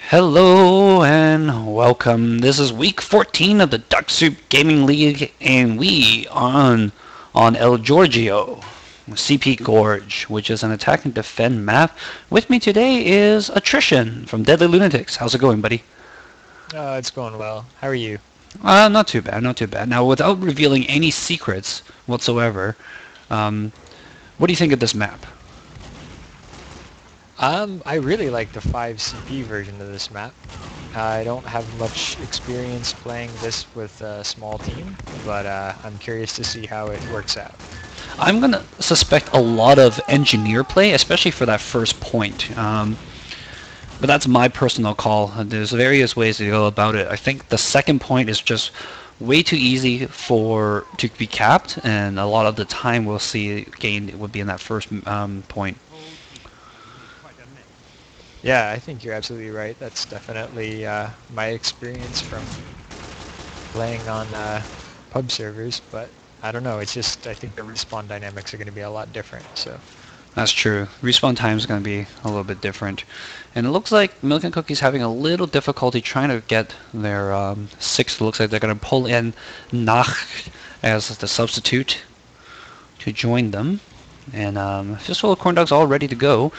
Hello and welcome. This is week 14 of the Duck Soup Gaming League, and we on El Giorgio, CP Gorge, which is an attack and defend map. With me today is Attrition from Deadly Lunatics. How's it going, buddy? It's going well. How are you? Not too bad, not too bad. Now, without revealing any secrets whatsoever, what do you think of this map? I really like the 5CP version of this map. I don't have much experience playing this with a small team, but I'm curious to see how it works out. I'm going to suspect a lot of engineer play, especially for that first point. But that's my personal call. There's various ways to go about it. I think the second point is just way too easy to be capped, and a lot of the time we'll see gained would be in that first point. Yeah, I think you're absolutely right. That's definitely my experience from playing on pub servers, but I don't know. It's just I think the respawn dynamics are going to be a lot different. So. That's true. Respawn time is going to be a little bit different. And it looks like Milk and Cookie's having a little difficulty trying to get their sixth. It looks like they're going to pull in Nacht as the substitute to join them. And Fistful of Corndogs all ready to go.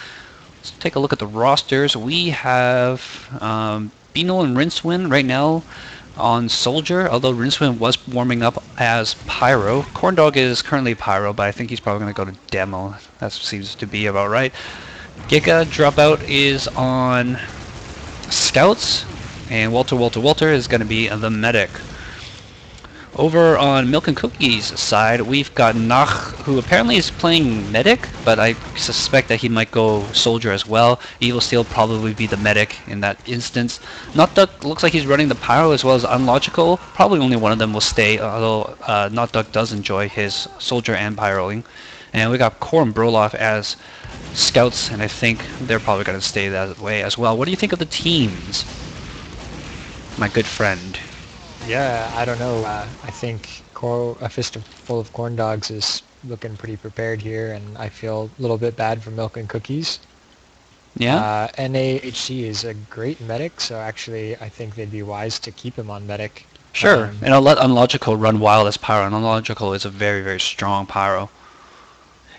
Let's take a look at the rosters. We have Beano and Rincewind right now on Soldier, although Rincewind was warming up as Pyro. Corndog is currently Pyro, but I think he's probably going to go to Demo. That seems to be about right. Giga Dropout is on Scouts, and Walter is going to be the Medic. Over on Milk and Cookie's side, we've got Nach, who apparently is playing Medic, but I suspect that he might go Soldier as well. Evil Steel probably be the Medic in that instance. Not Duck looks like he's running the Pyro as well as Unlogical. Probably only one of them will stay, although Not Duck does enjoy his Soldier and Pyroing. And we got Core and Broloff as Scouts, and I think they're probably going to stay that way as well. What do you think of the teams, my good friend? Yeah, I don't know. I think a Fistful of Corndogs is looking pretty prepared here, and I feel a little bit bad for Milk and Cookies. Yeah. NAHC is a great medic, so actually I think they'd be wise to keep him on medic. Sure, and I'll let Unlogical run wild as Pyro, and Unlogical is a very, very strong Pyro.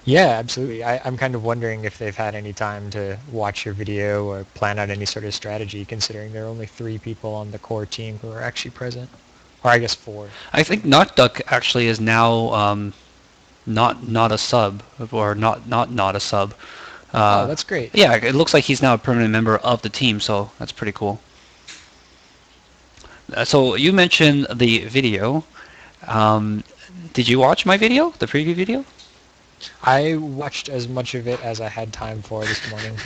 Yeah, absolutely. I'm kind of wondering if they've had any time to watch your video or plan out any sort of strategy, considering there are only 3 people on the core team who are actually present. Or I guess 4. I think Not Duck actually is now not a sub, or not a sub. Oh, that's great. Yeah, it looks like he's now a permanent member of the team, so that's pretty cool. So you mentioned the video. Did you watch my video, the preview video? I watched as much of it as I had time for this morning.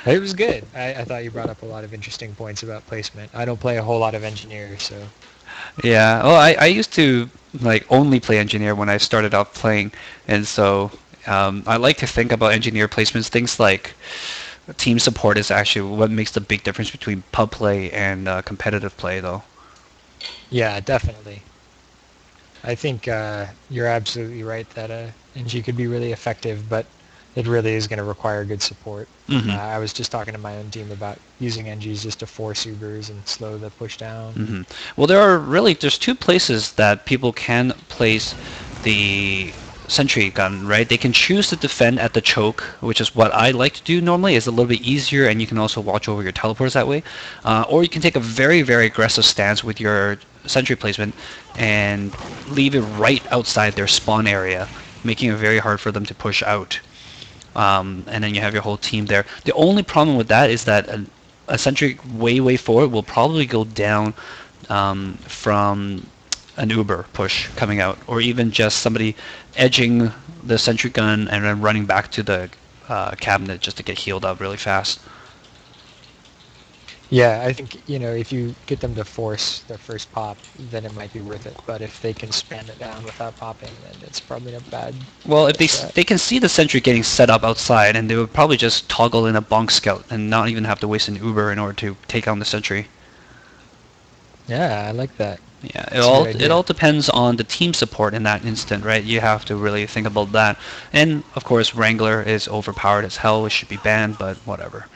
It was good. I thought you brought up a lot of interesting points about placement. I don't play a whole lot of Engineer, so... Yeah, well, I used to only play Engineer when I started out playing, and so I like to think about Engineer placements. Things like team support is actually what makes the big difference between pub play and competitive play, though. Yeah, definitely. I think you're absolutely right that NG could be really effective, but it really is going to require good support. Mm-hmm. I was just talking to my own team about using NGs just to force Ubers and slow the push down. Mm-hmm. Well, there's 2 places that people can place the sentry gun, right? They can choose to defend at the choke, which is what I like to do normally. It's a little bit easier, and you can also watch over your teleports that way. Or you can take a very, very aggressive stance with your sentry placement and leave it right outside their spawn area, making it very hard for them to push out. And then you have your whole team there. The only problem with that is that a sentry way forward will probably go down from an Uber push coming out, or even just somebody edging the sentry gun and then running back to the cabinet just to get healed up really fast. Yeah, I think, if you get them to force their first pop, then it might be worth it. But if they can spam it down without popping, then it's probably not bad. Well, if they can see the sentry getting set up outside, and they would probably just toggle in a bonk scout and not even have to waste an Uber in order to take on the sentry. Yeah, I like that. Yeah, it all depends on the team support in that instant, right? You have to really think about that. And of course, Wrangler is overpowered as hell. It should be banned, but whatever.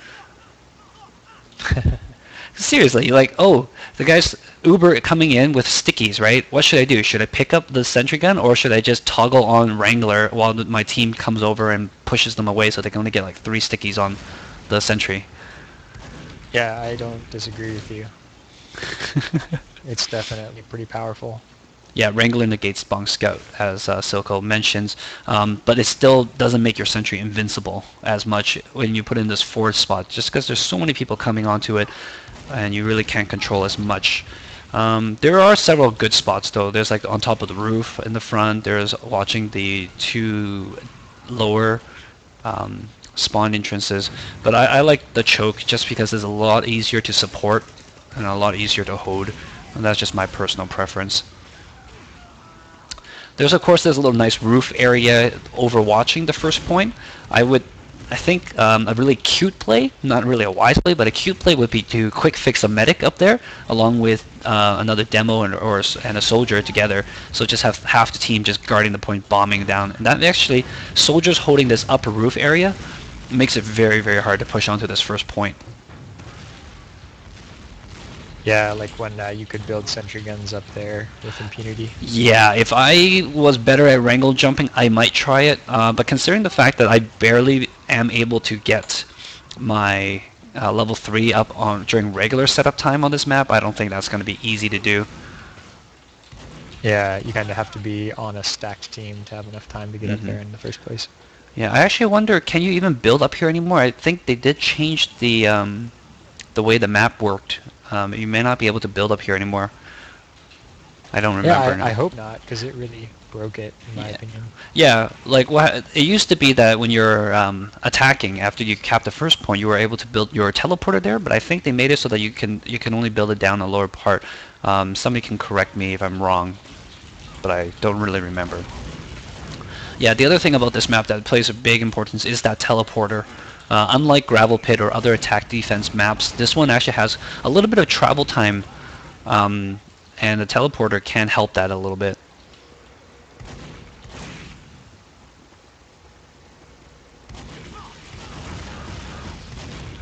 Seriously, like, oh, the guy's Uber coming in with stickies, right? What should I do? Should I pick up the sentry gun, or should I just toggle on Wrangler while my team comes over and pushes them away so they can only get like 3 stickies on the sentry? Yeah, I don't disagree with you. It's definitely pretty powerful. Yeah, Wrangler negates Bonk Scout, as Silco mentions, but it still doesn't make your sentry invincible as much when you put in this forward spot, just because there's so many people coming onto it, and you really can't control as much. There are several good spots, though. There's like on top of the roof in the front. There's watching the 2 lower spawn entrances, but I like the choke just because it's a lot easier to support and a lot easier to hold, and that's just my personal preference. There's of course this little nice roof area overwatching the first point. I think a really cute play, not really a wise play, but a cute play would be to quick fix a medic up there along with another demo and a soldier together. So just have half the team just guarding the point, bombing down. And that actually, soldiers holding this upper roof area makes it very, very hard to push onto this first point. Yeah, like when you could build sentry guns up there with impunity. Yeah, if I was better at wrangle jumping, I might try it. But considering the fact that I barely am able to get my level 3 up on during regular setup time on this map, I don't think that's going to be easy to do. Yeah, you kind of have to be on a stacked team to have enough time to get up there in the first place. Yeah, I actually wonder, can you even build up here anymore? I think they did change the way the map worked. You may not be able to build up here anymore. I don't remember. Yeah, I hope not, because it really broke it, in my opinion. Yeah, like it used to be that when you're attacking after you cap the first point, you were able to build your teleporter there. But I think they made it so that you can only build it down the lower part. Somebody can correct me if I'm wrong, but I don't really remember. Yeah, the other thing about this map that plays a big importance is that teleporter. Unlike Gravel Pit or other attack defense maps, this one actually has a little bit of travel time, and the teleporter can help that a little bit.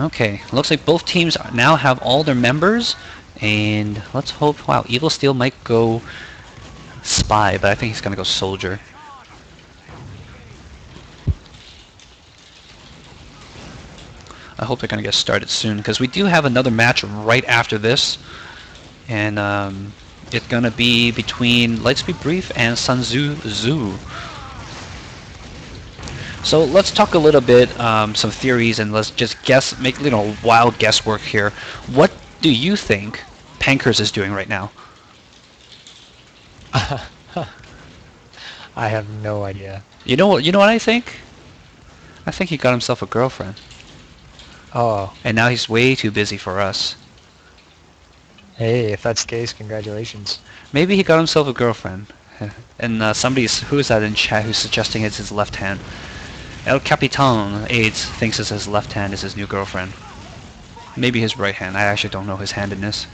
Okay, looks like both teams now have all their members, and let's hope, wow, Evil Steel might go Spy, but I think he's going to go Soldier. I hope they're going to get started soon, because we do have another match right after this, and it's going to be between Lightspeed Brief and Sunzu Zoo. So let's talk a little bit, some theories, and let's just guess, make wild guesswork here. What do you think Pankers is doing right now? I have no idea. You know what I think? I think he got himself a girlfriend. Oh. And now he's way too busy for us. Hey, if that's the case, congratulations. Maybe he got himself a girlfriend. And who is that in chat who's suggesting it's his left hand? El Capitan AIDS thinks it's his left hand is his new girlfriend. Maybe his right hand. I actually don't know his handedness.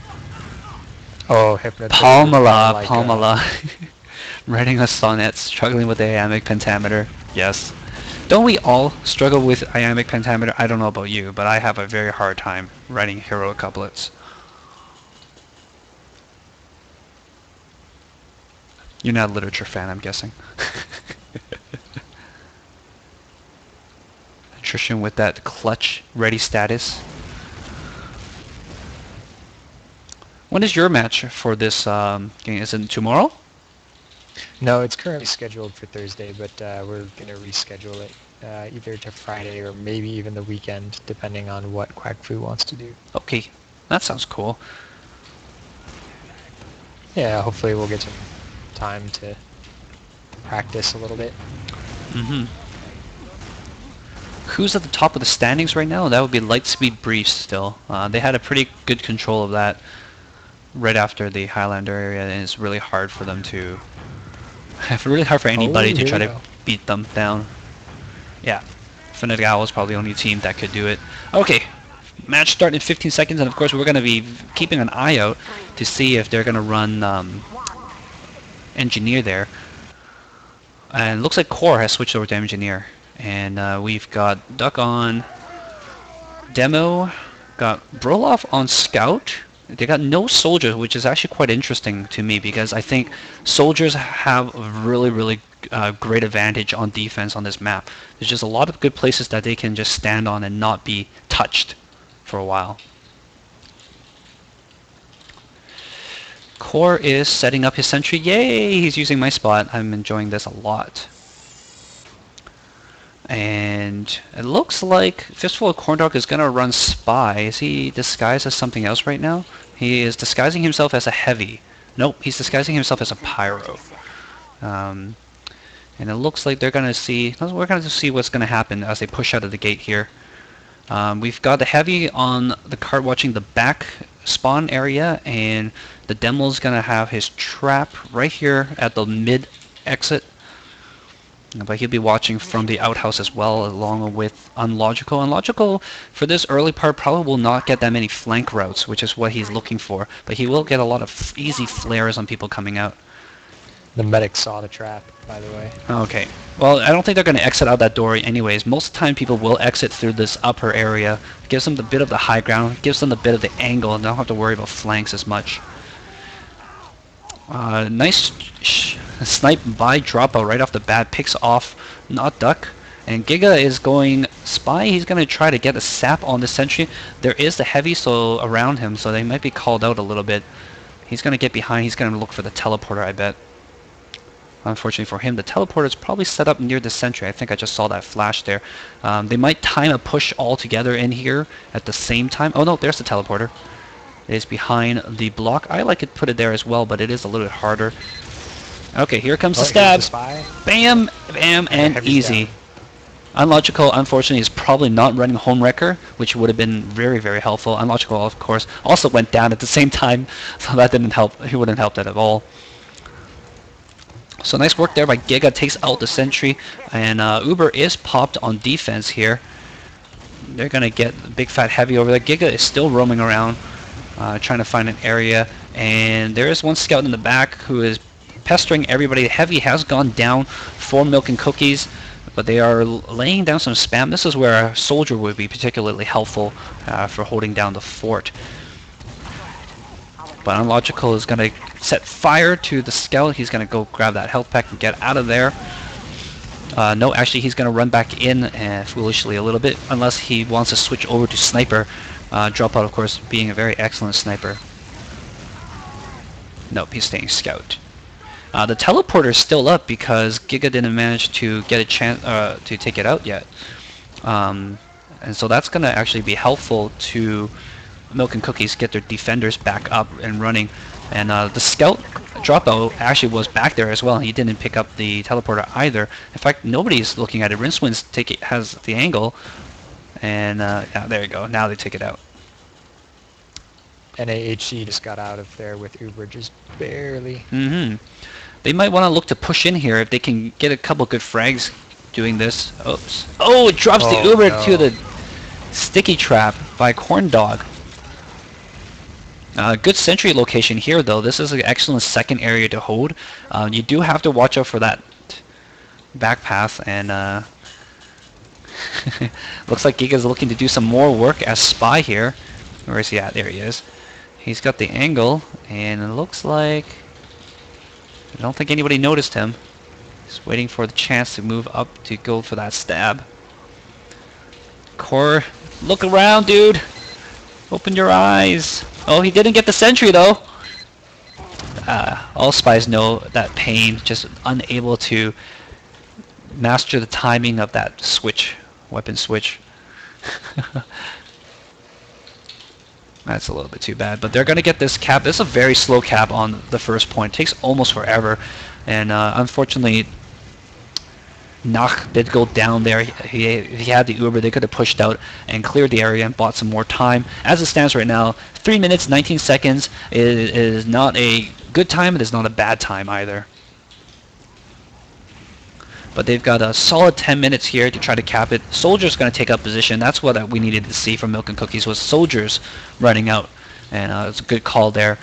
Oh, hypnotist. Palmala. Writing a sonnet, struggling with the iambic pentameter. Yes. Don't we all struggle with iambic pentameter? I don't know about you, but I have a very hard time writing heroic couplets. You're not a literature fan, I'm guessing. Attrition with that clutch ready status. When is your match for this game? Is it tomorrow? No, it's currently scheduled for Thursday, but we're going to reschedule it either to Friday or maybe even the weekend, depending on what Quack Fu wants to do. Okay, that sounds cool. Yeah, hopefully we'll get some time to practice a little bit. Mm-hmm. Who's at the top of the standings right now? That would be Lightspeed Briefs still. They had a pretty good control of that right after the Highlander area, and it's really hard for them to... really hard for anybody to try to beat them down. Yeah, Fnatic Owl is probably the only team that could do it. Okay, match start in 15 seconds, and of course we're going to be keeping an eye out to see if they're going to run Engineer there. And it looks like Core has switched over to Engineer. And we've got Duck on, Demo, got Broloff on Scout. They got no soldiers, which is actually quite interesting to me because I think soldiers have a really great advantage on defense on this map. There's just a lot of good places that they can just stand on and not be touched for a while. Core is setting up his sentry. Yay! He's using my spot. I'm enjoying this a lot. And it looks like Fistful of Corndog is going to run Spy. Is he disguised as something else right now? He is disguising himself as a heavy. Nope, he's disguising himself as a pyro. And it looks like they're going to see... We're going to see what's going to happen as they push out of the gate here. We've got the heavy on the cart watching the back spawn area, and the demo's going to have his trap right here at the mid exit. But he'll be watching from the outhouse as well, along with Unlogical. Unlogical, for this early part, probably will not get that many flank routes, which is what he's looking for. But he will get a lot of easy flares on people coming out. The medic saw the trap, by the way. Okay. Well, I don't think they're going to exit out that door anyways. Most of the time, people will exit through this upper area. It gives them the bit of the high ground, gives them the bit of the angle, and they don't have to worry about flanks as much. Nice snipe by Dropout right off the bat, picks off Not Duck, and Giga is going Spy. He's going to try to get a sap on the sentry. There is the heavy around him, so they might be called out a little bit. He's going to get behind. He's going to look for the teleporter, I bet. Unfortunately for him, the teleporter is probably set up near the sentry. I think I just saw that flash there. They might time a push all together in here at the same time. Oh no, there's the teleporter. It is behind the block. I like to put it there as well, but it is a little bit harder. Okay, here comes the stab. Bam, bam, and easy. Unlogical, unfortunately, is probably not running Home Wrecker, which would have been very helpful. Unlogical, of course, also went down at the same time, so that didn't help. He wouldn't help that at all. So nice work there by Giga. Takes out the sentry, and Uber is popped on defense here. They're going to get the big fat heavy over there. Giga is still roaming around, trying to find an area, and there is one scout in the back who is pestering everybody. Heavy has gone down for Milk and Cookies, but they are laying down some spam. This is where a soldier would be particularly helpful for holding down the fort. But Unlogical is going to set fire to the scout. He's going to go grab that health pack and get out of there. No, actually he's going to run back in foolishly a little bit, unless he wants to switch over to sniper. Dropout, of course, being a very excellent sniper. Nope, he's staying scout. The teleporter is still up because Giga didn't manage to get a chance to take it out yet. And so that's going to actually be helpful to Milk and Cookies get their defenders back up and running. And the scout Dropout actually was back there as well. He didn't pick up the teleporter either. In fact, nobody's looking at it. Rincewind's has the angle. And yeah, there you go. Now they take it out. NAHC just got out of there with Uber just barely. They might want to look to push in here if they can get a couple good frags doing this. Oh, it drops the Uber to the sticky trap by Corndog. Good sentry location here, though. This is an excellent second area to hold. You do have to watch out for that back path, and looks like Giga's looking to do some more work as Spy here. Where is he at? There he is. He's got the angle, and it looks like I don't think anybody noticed him. He's waiting for the chance to move up to go for that stab. Core, look around, dude. Open your eyes. Oh, he didn't get the sentry, though. All spies know that pain, just unable to master the timing of that switch, weapon switch. That's a little bit too bad, but they're going to get this cap. This is a very slow cap on the first point. It takes almost forever, and unfortunately, Nach did go down there. He had the Uber. They could have pushed out and cleared the area and bought some more time. As it stands right now, 3 minutes, 19 seconds is not a good time. It is not a bad time either. But they've got a solid 10 minutes here to try to cap it. Soldiers going to take up position. That's what we needed to see from Milk and Cookies, was soldiers running out. And it's a good call there.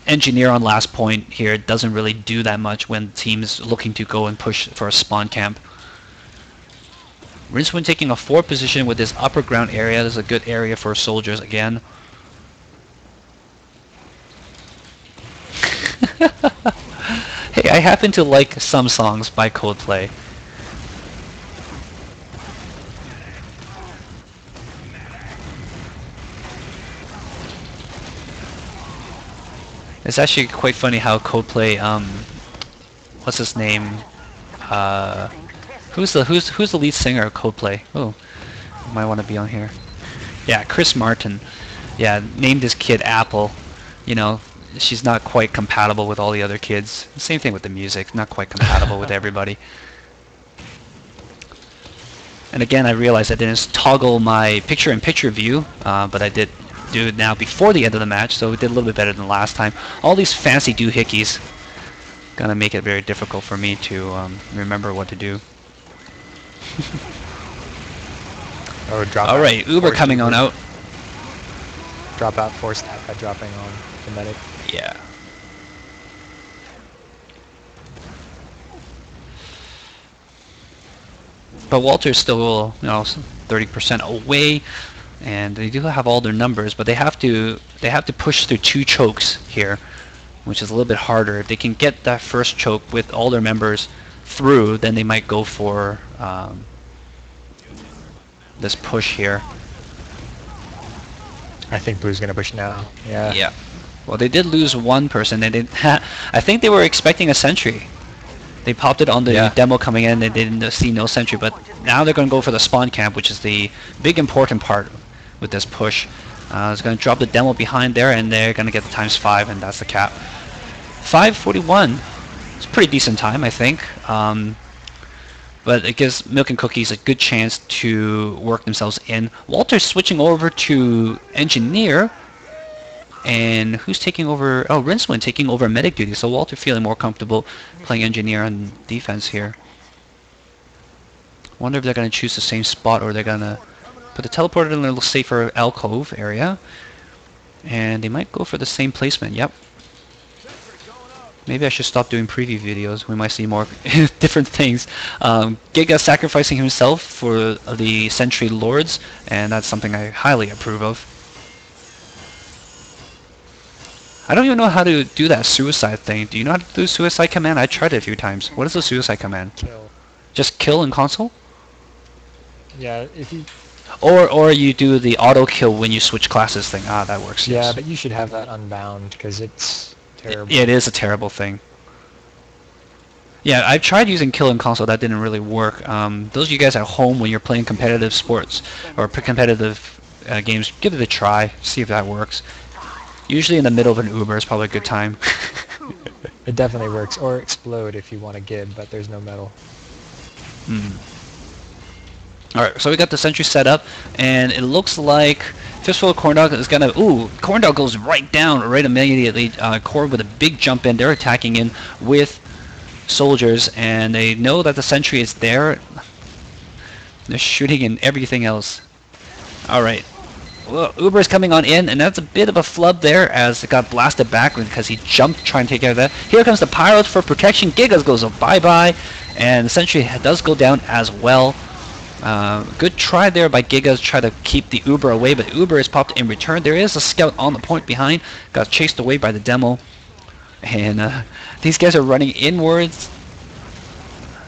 Engineer on last point here doesn't really do that much when the team's looking to go and push for a spawn camp. Rincewind taking a 4 position with this upper ground area. This is a good area for soldiers again. Hey, I happen to like some songs by Coldplay. It's actually quite funny how Coldplay, what's his name? Who's the lead singer of Coldplay? Oh, might want to be on here. Yeah, Chris Martin. Yeah, named his kid Apple. You know, she's not quite compatible with all the other kids. Same thing with the music, not quite compatible with everybody. And again, I realized I didn't toggle my picture-in-picture view, but I did do it now before the end of the match, so we did a little bit better than last time. All these fancy doohickeys gonna make it very difficult for me to remember what to do. Oh, drop All out. right, Uber coming on out. Drop out forced that by dropping on the medic. Yeah. But Walter's still, you know, 30% away, and they do have all their numbers, but they have to push through 2 chokes here, which is a little bit harder. If they can get that first choke with all their members through, then they might go for this push here. I think Blue's gonna push now. Yeah. Yeah. Well, they did lose 1 person. They didn't. I think they were expecting a sentry. They popped it on the demo coming in. They didn't see no sentry, but now they're going to go for the spawn camp, which is the big important part with this push. It's going to drop the demo behind there, and they're going to get the ×5, and that's the cap. 5:41. It's a pretty decent time, I think. But it gives Milk and Cookies a good chance to work themselves in. Walter's switching over to Engineer. And who's taking over? Oh, Rincewind taking over medic duty. So Walter feeling more comfortable playing Engineer on defense here. Wonder if they're going to choose the same spot, or they're going to put the teleporter in a little safer alcove area. And they might go for the same placement. Yep. Maybe I should stop doing preview videos. We might see more different things. Giga sacrificing himself for the Sentry Lords, and that's something I highly approve of. I don't even know how to do that suicide thing. Do you know how to do suicide command? I tried it a few times. What is the suicide command? Kill. Just kill in console? Yeah, if you... Or you do the auto kill when you switch classes thing. Ah, that works. Yeah, yes. but you should have that unbound, because it's terrible. It is a terrible thing. Yeah, I've tried using kill in console. That didn't really work. Those of you guys at home, when you're playing competitive sports or competitive games, give it a try. See if that works. Usually in the middle of an Uber is probably a good time. It definitely works. Or explode if you want to gib, but there's no metal. Alright, so we got the sentry set up, and it looks like Fistful of Corndogs is gonna... Ooh, Corndog goes right down, right immediately. Core with a big jump in. They're attacking in with soldiers, and they know that the sentry is there. They're shooting in everything else. Alright. Well, Uber is coming on in, and that's a bit of a flub there as it got blasted back because he jumped trying to take care of that. Here comes the Pyros for protection. Gigas goes bye-bye, and the sentry does go down as well. Good try there by Gigas, try to keep the Uber away, but Uber is popped in return. There is a scout on the point behind, got chased away by the demo, and these guys are running inwards.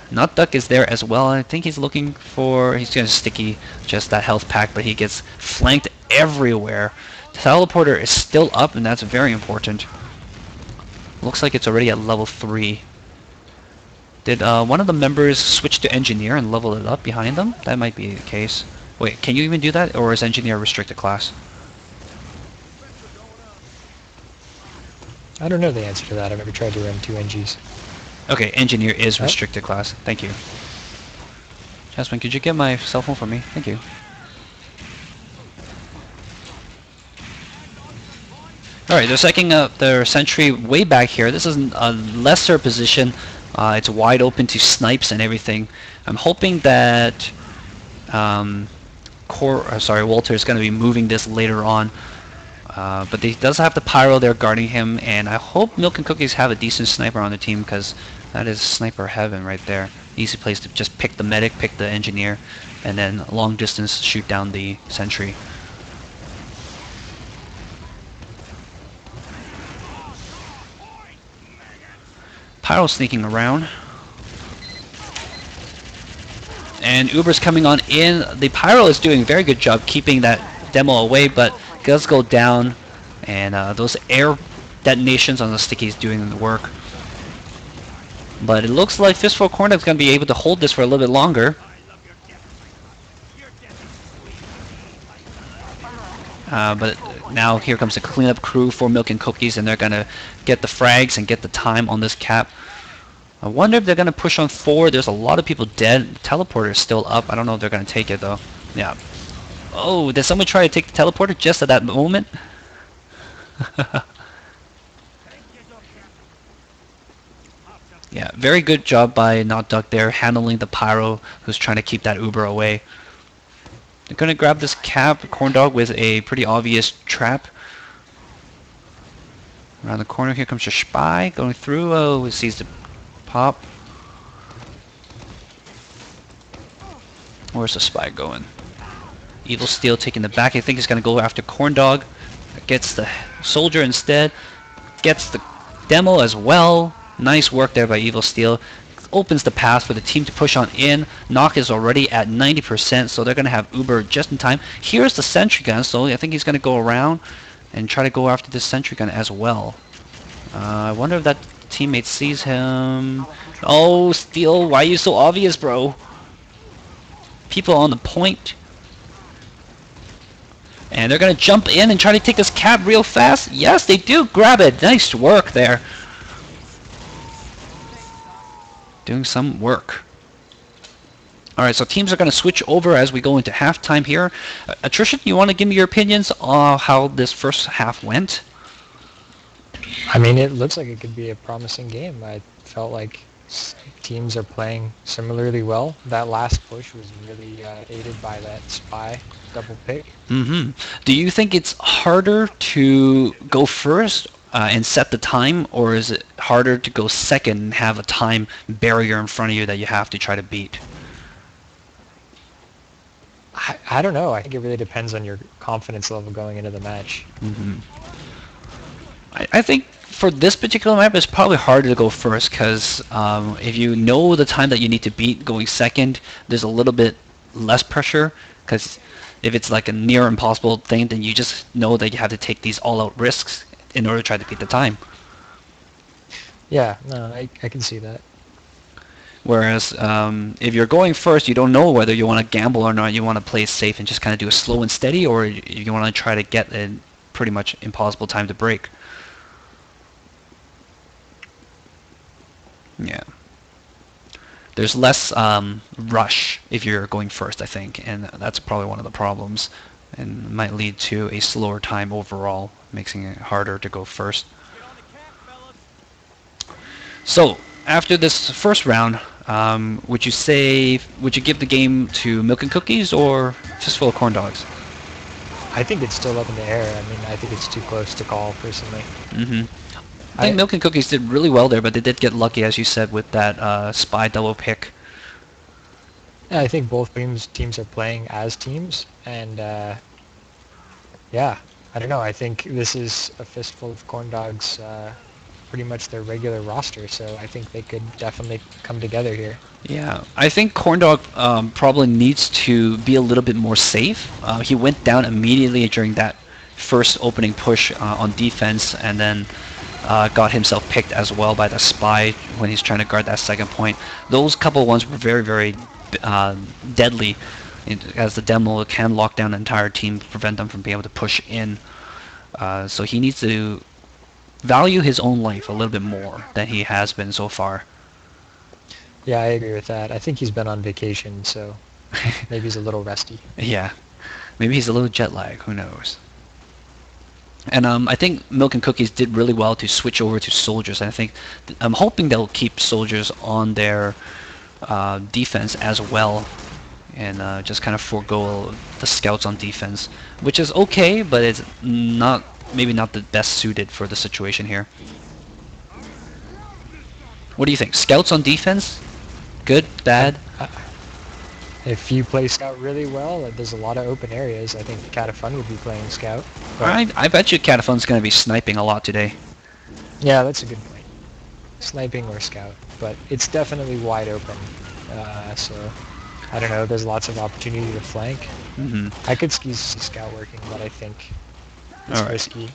Nut Duck is there as well. I think he's looking for... He's going to sticky just that health pack, but he gets flanked everywhere. The teleporter is still up, and that's very important. Looks like it's already at level 3. Did one of the members switch to Engineer and level it up behind them? That might be the case. Wait, can you even do that, or is Engineer a restricted class? I don't know the answer to that. I've never tried to run 2 NGs. Okay, Engineer is restricted class. Thank you. Jasmine, could you get my cell phone for me? Thank you. Alright, they're setting up their sentry way back here. This is a lesser position. It's wide open to snipes and everything. I'm hoping that Walter is going to be moving this later on. But he does have the Pyro there guarding him, and I hope Milk and Cookies have a decent sniper on the team, because that is sniper heaven right there. Easy place to just pick the medic, pick the engineer, and then long distance shoot down the sentry. Pyro sneaking around. And Uber's coming on in. The Pyro is doing a very good job keeping that demo away, but it does go down. And those air detonations on the stickies doing the work. But it looks like Fistful of Corndogs is going to be able to hold this for a little bit longer. But now here comes the cleanup crew for Milk and Cookies, and they're going to get the frags and get the time on this cap. I wonder if they're going to push on forward. There's a lot of people dead. The teleporter is still up. I don't know if they're going to take it, though. Yeah. Oh, did someone try to take the teleporter just at that moment? Yeah, very good job by Not Duck there, handling the Pyro who's trying to keep that Uber away. They're going to grab this cap, Corndog, with a pretty obvious trap. Around the corner, here comes your Spy going through. Oh, he sees the pop. Where's the Spy going? Evil Steel taking the back. I think he's going to go after Corndog. Gets the Soldier instead. Gets the demo as well. Nice work there by Evil Steel. Opens the path for the team to push on in. Knock is already at 90%, so they're going to have Uber just in time. Here's the sentry gun, so I think he's going to go around and try to go after this sentry gun as well. I wonder if that teammate sees him. Oh, Steel, why are you so obvious, bro? People on the point. And they're going to jump in and try to take this cap real fast. Yes, they do grab it. Nice work there. Doing some work. Alright, so teams are going to switch over as we go into halftime here. Attrition, you want to give me your opinions on how this first half went? I mean, it looks like it could be a promising game. I felt like teams are playing similarly well. That last push was really aided by that Spy double pick. Mm-hmm. Do you think it's harder to go first and set the time, or is it harder to go second and have a time barrier in front of you that you have to try to beat? I don't know. I think it really depends on your confidence level going into the match. Mm-hmm. I think for this particular map, it's probably harder to go first because if you know the time that you need to beat going second, there's a little bit less pressure because if it's like a near impossible thing, then you just know that you have to take these all-out risks in order to try to beat the time. Yeah, no, I can see that. Whereas if you're going first, you don't know whether you want to gamble or not. You want to play it safe and just kind of do a slow and steady, or you want to try to get a pretty much impossible time to break. Yeah. There's less rush if you're going first, I think, and that's probably one of the problems, and might lead to a slower time overall, making it harder to go first. So, after this first round, would you give the game to Milk and Cookies or Fistful of Corndogs? I think it's still up in the air. I mean, I think it's too close to call, personally. Mm-hmm. I think Milk and Cookies did really well there, but they did get lucky, as you said, with that Spy double pick. Yeah, I think both teams are playing as teams, and yeah, I don't know. I think this is a Fistful of Corndogs, pretty much their regular roster, so I think they could definitely come together here. Yeah, I think Corndog probably needs to be a little bit more safe. He went down immediately during that first opening push on defense, and then got himself picked as well by the Spy when he's trying to guard that second point. Those couple ones were very, very deadly, as the demo can lock down the entire team, prevent them from being able to push in. So he needs to value his own life a little bit more than he has been so far. Yeah, I agree with that. I think he's been on vacation, so maybe he's a little rusty. Yeah, maybe he's a little jet lag, who knows. And I think Milk and Cookies did really well to switch over to Soldiers, and I think I'm hoping they'll keep Soldiers on their defense as well, and just kind of forego the Scouts on defense, which is okay, but it's maybe not the best suited for the situation here. What do you think? Scouts on defense? Good? Bad? If you play Scout really well, there's a lot of open areas. I think Catafun would be playing Scout. But I bet you Cataphon's going to be sniping a lot today. yeah, that's a good point. Sniping or Scout, but it's definitely wide open. So I don't know. There's lots of opportunity to flank. I could see Scout working, but I think it's risky.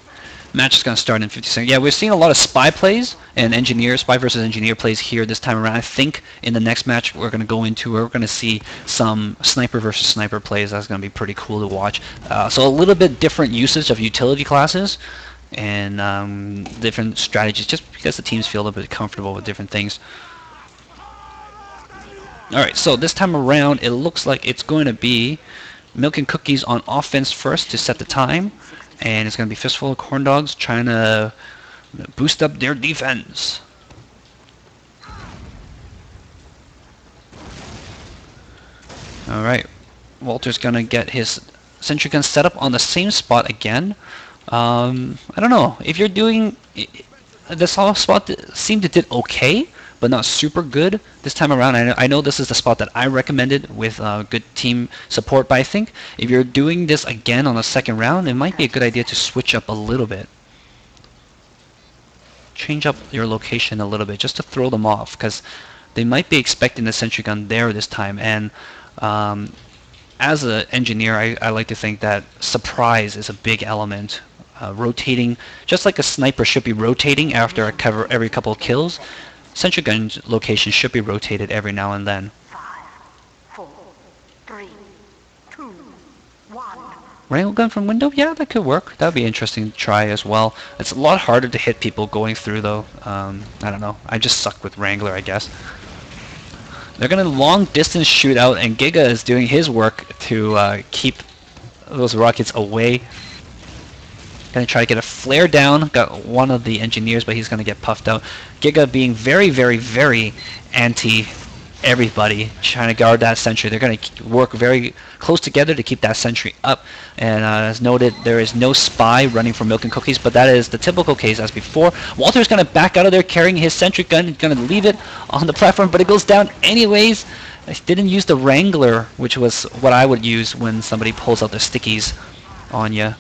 Match is going to start in 50 seconds. Yeah, we're seeing a lot of spy plays and spy versus engineer plays here this time around. I think in the next match we're going to see some sniper versus sniper plays. That's going to be pretty cool to watch. So a little bit different usage of utility classes and different strategies, just because the teams feel a little bit comfortable with different things. Alright, so this time around it looks like it's going to be Milk and Cookies on offense first to set the time. And it's going to be Fistful of Corndogs trying to boost up their defense. Alright, Walter's going to get his sentry gun set up on the same spot again. I don't know, if you're doing... This whole spot seemed to did okay, but not super good this time around. I know this is the spot that I recommended with good team support, but I think if you're doing this again on the second round, it might be a good idea to switch up a little bit. Change up your location a little bit just to throw them off, because they might be expecting the sentry gun there this time. And as an engineer, I like to think that surprise is a big element. Rotating, just like a sniper should be rotating after a cover every couple of kills, sentry gun location should be rotated every now and then. 5, 4, 3, 2, 1. Wrangle gun from window? Yeah, that could work. That would be interesting to try as well. It's a lot harder to hit people going through though. I don't know. I just suck with Wrangler, I guess. They're going to long distance shoot out, and Giga is doing his work to keep those rockets away. Going to try to get a flare down. Got one of the engineers, but he's going to get puffed out. Giga being very, very, very anti-everybody, trying to guard that sentry. They're going to work very close together to keep that sentry up. And as noted, there is no spy running from Milk and Cookies, but that is the typical case as before. Walter's going to back out of there carrying his sentry gun. He's going to leave it on the platform, but it goes down anyways. I didn't use the Wrangler, which was what I would use when somebody pulls out their stickies on you.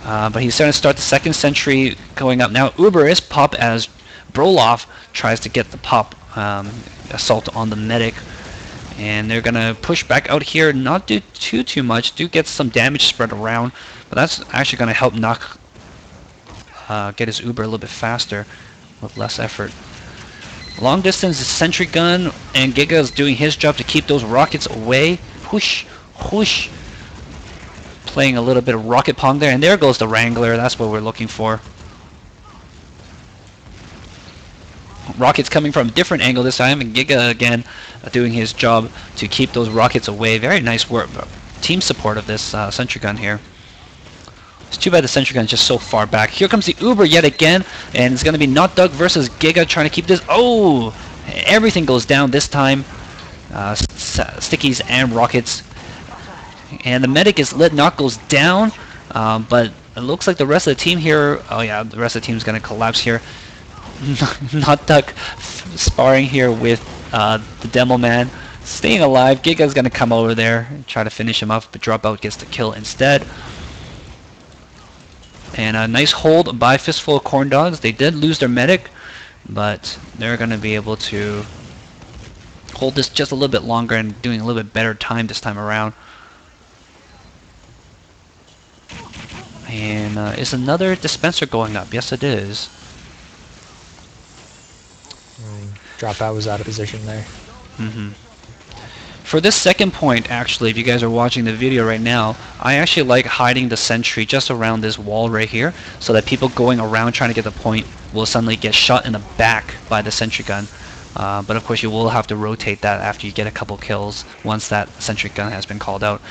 But he's starting to start the second sentry going up now. Uber is pop as Broloff tries to get the pop assault on the medic. And they're going to push back out here, not do too much, do get some damage spread around. But that's actually going to help knock, get his Uber a little bit faster with less effort. Long distance sentry gun, and Giga is doing his job to keep those rockets away. Whoosh, whoosh. Playing a little bit of rocket pong there, and there goes the Wrangler. That's what we're looking for. Rockets coming from a different angle this time, and Giga again doing his job to keep those rockets away. Very nice work, team support of this sentry gun here. It's too bad the sentry gun is just so far back. Here comes the Uber yet again, and it's going to be Not Doug versus Giga trying to keep this. Oh, everything goes down this time. Stickies and rockets. And the medic is let knock goes down, but it looks like the rest of the team here, oh yeah, the rest of the team is going to collapse here. Not Duck sparring here with the Demo Man. Staying alive, Giga's going to come over there and try to finish him up, but Dropout gets the kill instead. And a nice hold by Fistful of Corndogs. They did lose their medic, but they're going to be able to hold this just a little bit longer and doing a little bit better time this time around. And is another dispenser going up? Yes, it is. Dropout was out of position there. For this second point, actually, if you guys are watching the video right now, I actually like hiding the sentry just around this wall right here, so that people going around trying to get the point will suddenly get shot in the back by the sentry gun. But of course, you will have to rotate that after you get a couple kills once that sentry gun has been called out.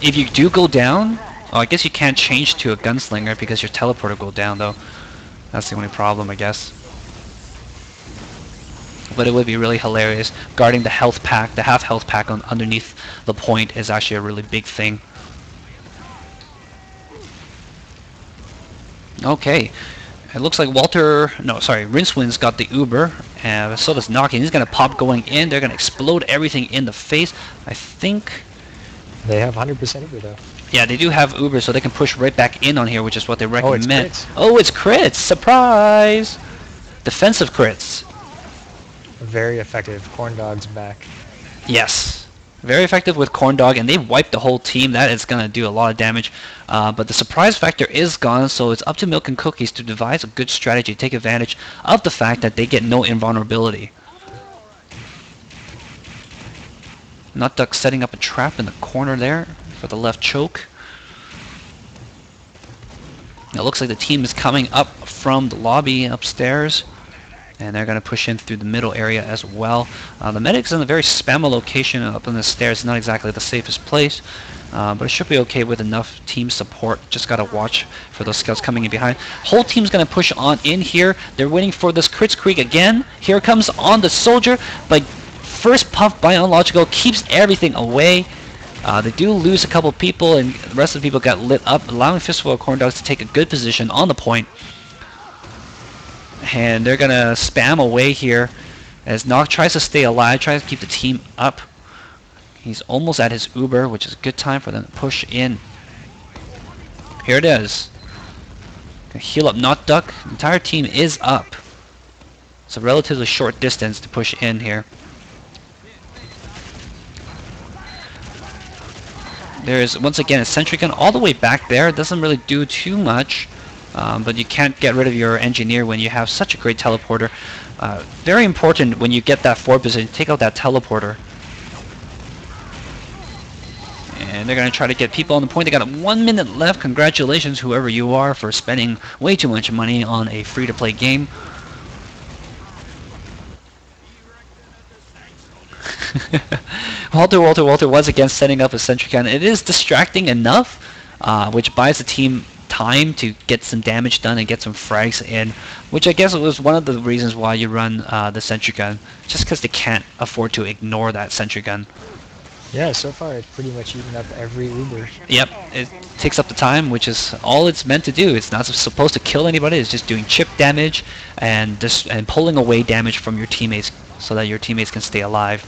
If you do go down, oh, I guess you can't change to a gunslinger because your teleporter will go down, though. That's the only problem, I guess. But it would be really hilarious. Guarding the health pack, the half health pack underneath the point is actually a really big thing. Okay. It looks like Rincewind's got the Uber, and so does Knocking. He's gonna pop going in. They're gonna explode everything in the face. I think. They have 100% Uber though. Yeah, they do have Uber, so they can push right back in on here, which is what they recommend. Crits. Oh, it's crits! Surprise! Defensive crits. Very effective. Corndog's back. Yes. Very effective with Corndog, and they've wiped the whole team. That is going to do a lot of damage. But the surprise factor is gone, so it's up to Milk and Cookies to devise a good strategy to take advantage of the fact that they get no invulnerability. Nutduck setting up a trap in the corner there for the left choke. It looks like the team is coming up from the lobby upstairs, and they're going to push in through the middle area as well. The medic's in a very spammy location up on the stairs. Not exactly the safest place, but it should be okay with enough team support. Just got to watch for those scouts coming in behind. Whole team's going to push on in here. They're waiting for this Crits Creek again. Here comes on the soldier, but first puff by Unlogical keeps everything away. They do lose a couple people, and the rest of the people got lit up, allowing Fistful of Corndogs to take a good position on the point. And they're going to spam away here as Nock tries to stay alive, tries to keep the team up. He's almost at his Uber, which is a good time for them to push in. Here it is. Gonna heal up Nutduck. The entire team is up. It's a relatively short distance to push in here. There's, once again, a sentry gun all the way back there. It doesn't really do too much. But you can't get rid of your engineer when you have such a great teleporter. Very important when you get that forward position, take out that teleporter. And they're going to try to get people on the point. They got 1 minute left. Congratulations, whoever you are, for spending way too much money on a free-to-play game. Walter once again setting up a sentry gun. It is distracting enough, which buys the team time to get some damage done and get some frags in, which I guess was one of the reasons why you run the sentry gun, just because they can't afford to ignore that sentry gun. Yeah, so far it's pretty much eaten up every Uber. Yep, it takes up the time, which is all it's meant to do. It's not supposed to kill anybody. It's just doing chip damage and pulling away damage from your teammates so that your teammates can stay alive.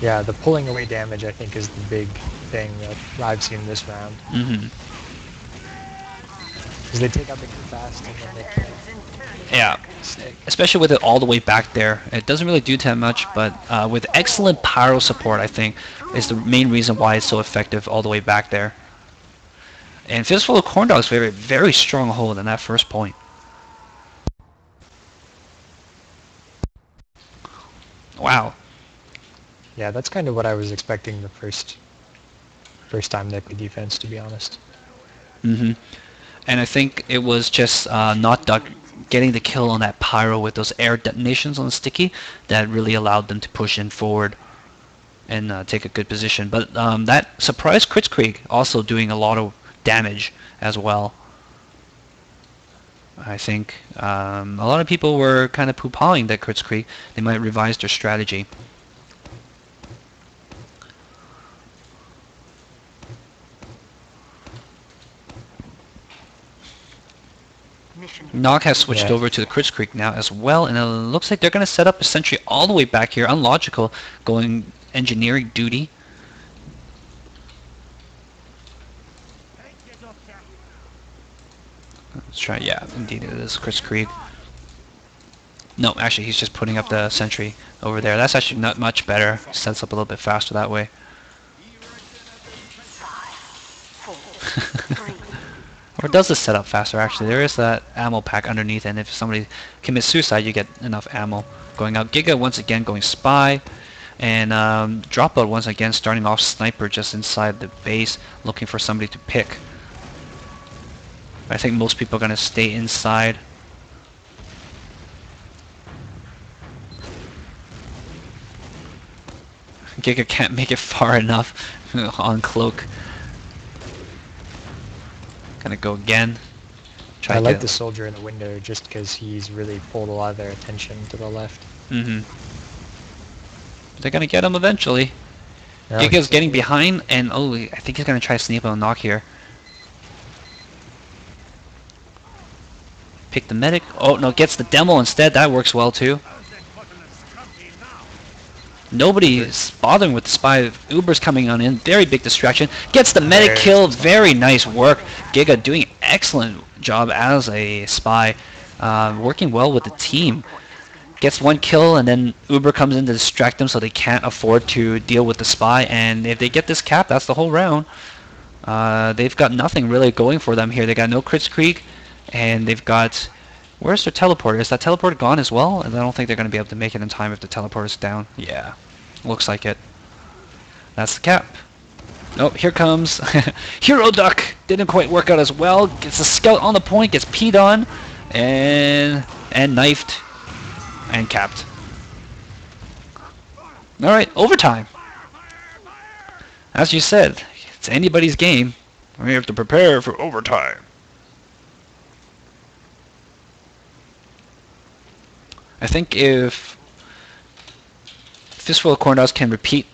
Yeah, the pulling away damage I think is the big thing that I've seen this round. Mm-hmm. Because they take out the crew fast and then they can't. Yeah, especially with it all the way back there. It doesn't really do that much, but with excellent pyro support, I think, is the main reason why it's so effective all the way back there. And Fistful of Corndogs very, very strong hold in that first point. Wow. Yeah, that's kind of what I was expecting the first time they played defense, to be honest. Mm-hmm. And I think it was just Nutduck getting the kill on that pyro with those air detonations on the sticky that really allowed them to push in forward and take a good position. But that surprise Crits Creek also doing a lot of damage as well. I think a lot of people were kind of poo-pawing that Crits Creek. They might revise their strategy. Nog has switched over to the Crits Creek now as well, and it looks like they're going to set up a sentry all the way back here. Unlogical going engineering duty. Let's try, yeah, indeed it is Crits Creek. No, actually he's just putting up the sentry over there. That's actually not much better. Sets up a little bit faster that way. 5, 4, 3. Or does this set up faster actually? There is that ammo pack underneath, and if somebody commits suicide you get enough ammo going out. Giga once again going spy, and Dropout once again starting off sniper just inside the base looking for somebody to pick. I think most people are going to stay inside. Giga can't make it far enough on Cloak. Gonna go again. I like the soldier in the window just because he's really pulled a lot of their attention to the left. Mm-hmm. They're gonna get him eventually. No, Giga's getting behind, and oh, I think he's gonna try to sneak on a knock here. pick the medic. Oh no, gets the demo instead. That works well too. Nobody's bothering with the spy. Uber's coming on in. Very big distraction. Gets the medic kill. Very nice work. Giga doing an excellent job as a spy. Working well with the team. Gets one kill, and then Uber comes in to distract them so they can't afford to deal with the spy. And if they get this cap, that's the whole round. They've got nothing really going for them here. They got no crits creek, and they've got... Where's their teleporter? Is that teleporter gone as well? And I don't think they're going to be able to make it in time if the teleporter's down. Yeah, looks like it. That's the cap. Nope, here comes Hero Duck. Didn't quite work out as well. Gets a scout on the point, gets peed on, and knifed, and capped. Alright, overtime. As you said, it's anybody's game. We have to prepare for overtime. I think if Fistful of Corndogs can repeat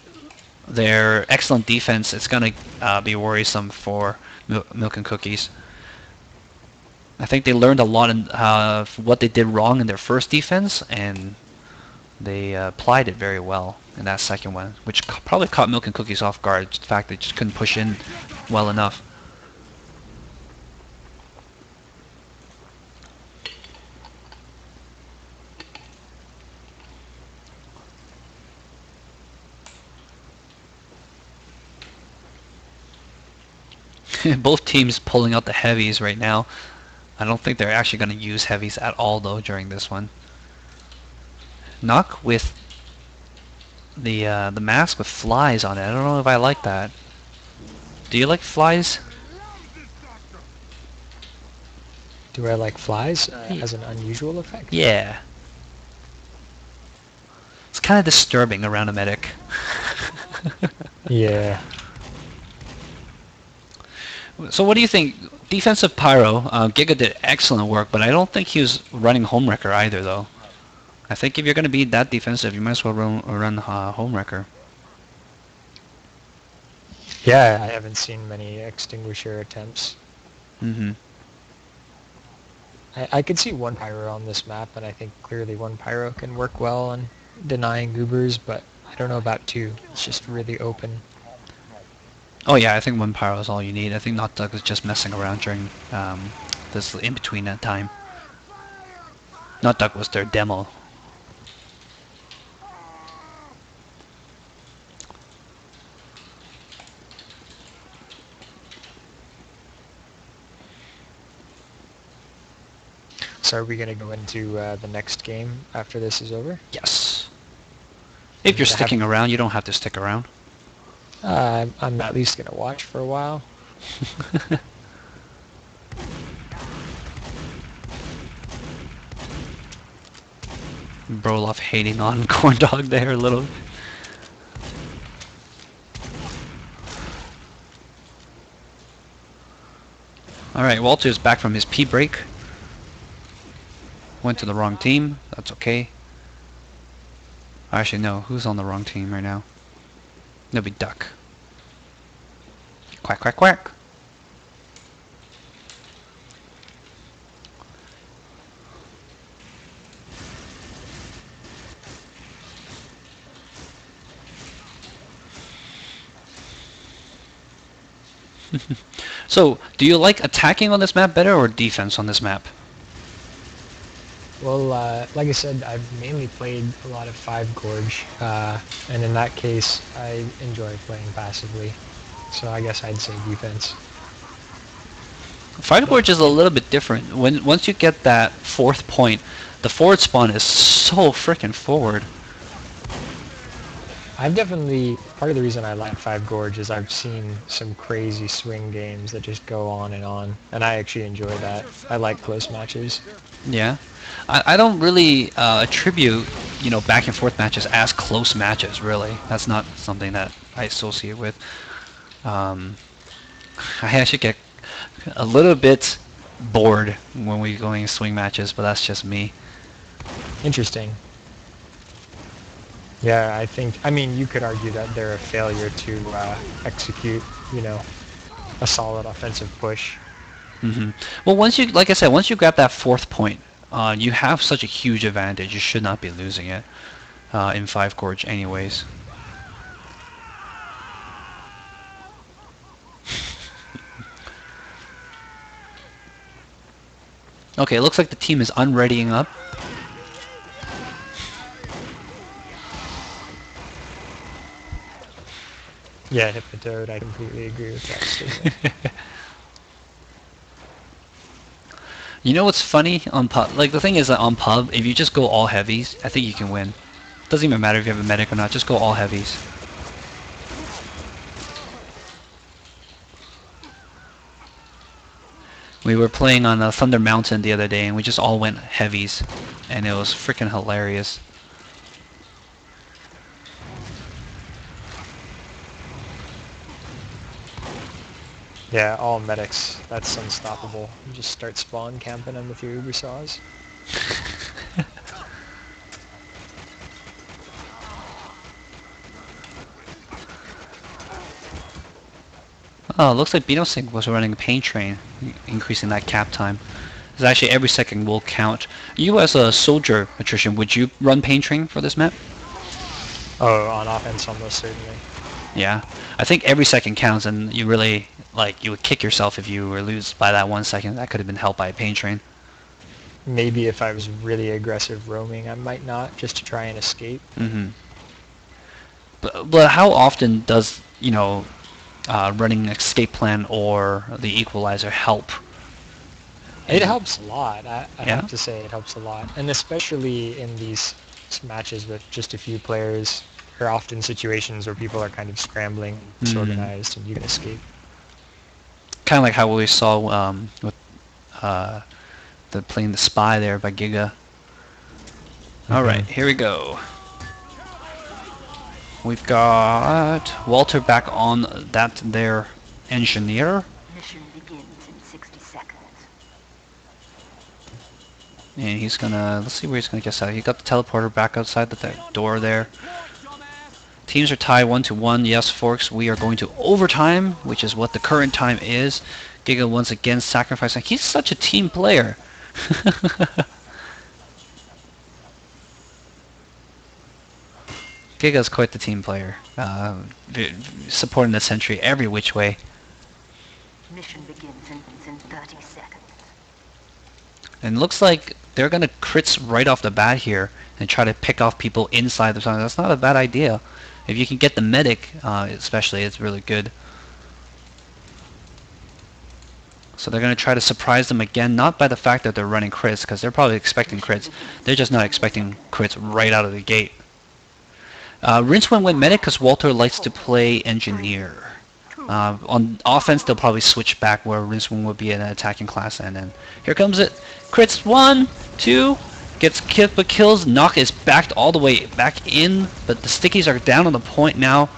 their excellent defense, it's going to be worrisome for Milk and Cookies. I think they learned a lot of what they did wrong in their first defense, and they applied it very well in that second one, which probably caught Milk and Cookies off guard. The fact they just couldn't push in well enough. Both teams pulling out the heavies right now. I don't think they're actually going to use heavies at all though during this one. Knock with the mask with flies on it. I don't know if I like that. Do you like flies? Do I like flies as an unusual effect? Yeah. It's kind of disturbing around a medic. Yeah. So what do you think? Defensive Pyro, Giga did excellent work, but I don't think he was running Homewrecker either, though. I think if you're going to be that defensive, you might as well run Homewrecker. Yeah, I haven't seen many Extinguisher attempts. Mm-hmm. I could see one Pyro on this map, and I think clearly one Pyro can work well on denying goobers, but I don't know about two. It's just really open. Oh yeah, I think one Pyro is all you need. I think Not Doug was just messing around during this in-between that time. Not Doug was their demo. So are we going to go into the next game after this is over? Yes. If you're sticking around, you don't have to stick around. I'm at least going to watch for a while. Broloff hating on Corndog there a little. Alright, Walter's back from his pee break. Went to the wrong team. That's okay. Actually, no. Who's on the wrong team right now? It'll be Duck. Quack, quack, quack. So, do you like attacking on this map better or defense on this map? Well, like I said, I've mainly played a lot of Five Gorge, and in that case, I enjoy playing passively. So I guess I'd say defense. Five Gorge is a little bit different. Once you get that fourth point, the forward spawn is so freaking forward. I've definitely, part of the reason I like Five Gorge is I've seen some crazy swing games that just go on, and I actually enjoy that. I like close matches. Yeah. I don't really attribute, back and forth matches as close matches, really. That's not something that I associate with. I actually get a little bit bored when we're going swing matches, but that's just me. Interesting. Yeah, I mean, you could argue that they're a failure to execute, a solid offensive push. Well, once you, like I said, once you grab that 4th point, you have such a huge advantage. You should not be losing it in 5 Gorge anyways. Okay, it looks like the team is unreadying up. Yeah, Hypnotoad, I completely agree with that statement. You know what's funny on pub? Like, the thing is that on pub, if you just go all heavies, I think you can win. Doesn't even matter if you have a medic or not, just go all heavies. We were playing on Thunder Mountain the other day and we just all went heavies and it was freaking hilarious. Yeah, all medics. That's unstoppable. You just start spawn camping them with your Uber saws. Oh, it looks like MnC was running a pain train, increasing that cap time. It's actually every second will count. You as a soldier, Attrition, would you run pain train for this map? Oh, on offense almost certainly. Yeah, I think every second counts, and you really, like, you would kick yourself if you were lose by that 1 second. That could have been helped by a pain train. Maybe if I was really aggressive roaming, I might not, just to try and escape. But how often does, you know, running an escape plan or the equalizer help? It helps a lot. I Yeah? have to say it helps a lot. And especially in these matches with just a few players, there are often situations where people are kind of scrambling, disorganized, and you can escape. Kind of like how we saw with playing the spy there by Giga. Alright, here we go. We've got Walter back on that there engineer. Mission begins in 60 seconds. And he's gonna, let's see where he's gonna get out. He got the teleporter back outside the door there. Teams are tied 1-1. Yes, Forks, we are going to overtime, which is what the current time is. Giga once again sacrificing. He's such a team player. Giga's quite the team player. Supporting the Sentry every which way. Mission begins in 30 seconds. And it looks like they're gonna crits right off the bat here and try to pick off people inside the zone. That's not a bad idea. If you can get the medic, especially, it's really good. So they're going to try to surprise them again, not by the fact that they're running crits, because they're probably expecting crits. They're just not expecting crits right out of the gate. Rincewind went medic because Walter likes to play engineer. On offense, they'll probably switch back where Rincewind would be an attacking class, and then here comes it. Crits 1, 2. Gets killed but kills. Knock is backed all the way back in, but the stickies are down on the point now.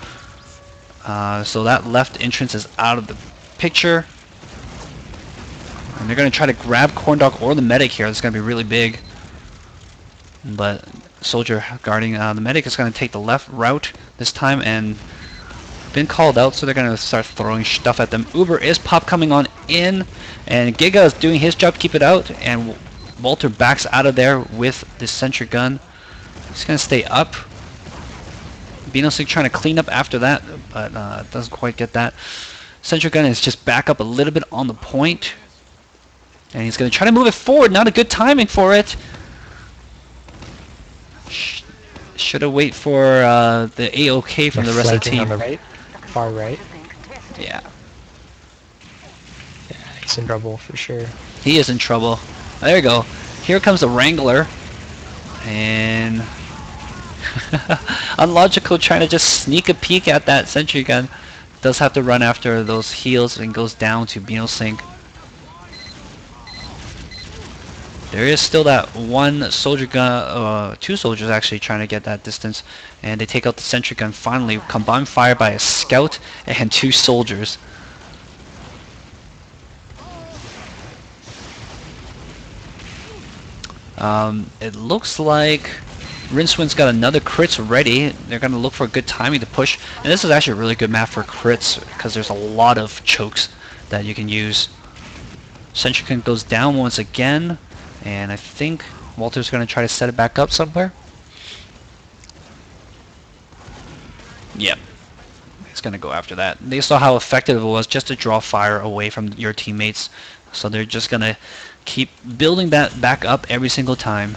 So that left entrance is out of the picture. And they're going to try to grab Corndog or the medic here. It's going to be really big. But soldier guarding the medic is going to take the left route this time and been called out, so they're going to start throwing stuff at them. Uber is pop coming on in, and Giga is doing his job to keep it out, and Walter backs out of there with this sentry gun. He's going to stay up. MnC trying to clean up after that, but doesn't quite get that. Sentry gun is just back up a little bit on the point. And he's going to try to move it forward. Not a good timing for it. Should have waited for the aOK from the rest of the team. On the right, far right. Yeah. Yeah, he's in trouble for sure. He is in trouble. There you go. Here comes the Wrangler. And Unlogical trying to just sneak a peek at that sentry gun. Does have to run after those heals and goes down to MnC. There is still that one soldier gun, 2 soldiers actually trying to get that distance, and they take out the sentry gun finally. Combined fire by a scout and 2 soldiers. It looks like Rincewind's got another crits ready. They're going to look for good timing to push, and this is actually a really good map for crits because there's a lot of chokes that you can use. Sentry gun goes down once again, and I think Walter's going to try to set it back up somewhere. Yep. He's going to go after that. They saw how effective it was just to draw fire away from your teammates, so they're just going to keep building that back up every single time.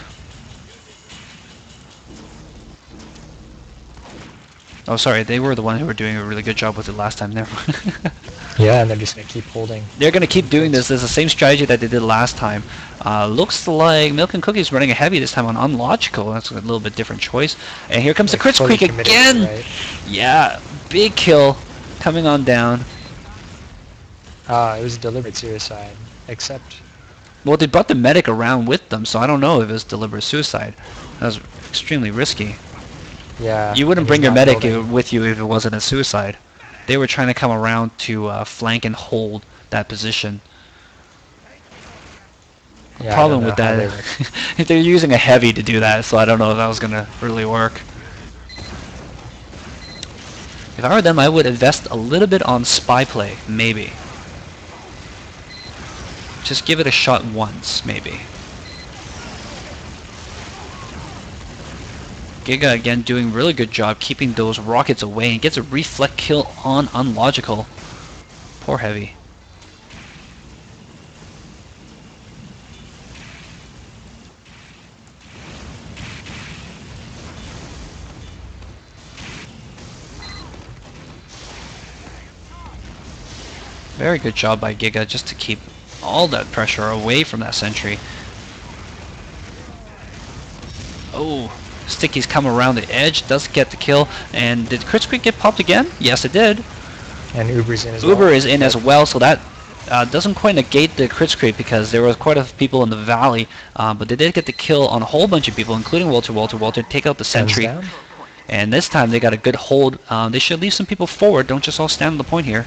Oh, sorry, they were the one who were doing a really good job with it last time. Never mind. Yeah, and they're just going to keep holding. They're going to keep doing this. It's the same strategy that they did last time. Looks like Milk and Cookies running a heavy this time on Unlogical. That's a little bit different choice. And here comes the Crit Squeak again! Right? Yeah, big kill coming on down. It was a deliberate suicide, except... Well, they brought the medic around with them, so I don't know if it was deliberate suicide. That was extremely risky. Yeah. You wouldn't bring your medic with you if it wasn't a suicide. They were trying to come around to flank and hold that position. The Yeah, problem with that is they're using a heavy to do that, so I don't know if that was going to really work. If I were them, I would invest a little bit on spy play, maybe. Just give it a shot once, maybe. Giga again doing really good job keeping those rockets away and gets a reflect kill on Unlogical. Poor Heavy. Very good job by Giga just to keep all that pressure away from that sentry. Oh, Sticky's come around the edge, does get the kill, and did Crit Squeak get popped again? Yes, it did. And Uber's in as well. Uber is in as well, so that doesn't quite negate the Crit Squeak because there were quite a few people in the valley, but they did get the kill on a whole bunch of people, including Walter, take out the sentry. And this time they got a good hold. They should leave some people forward, don't just all stand on the point here.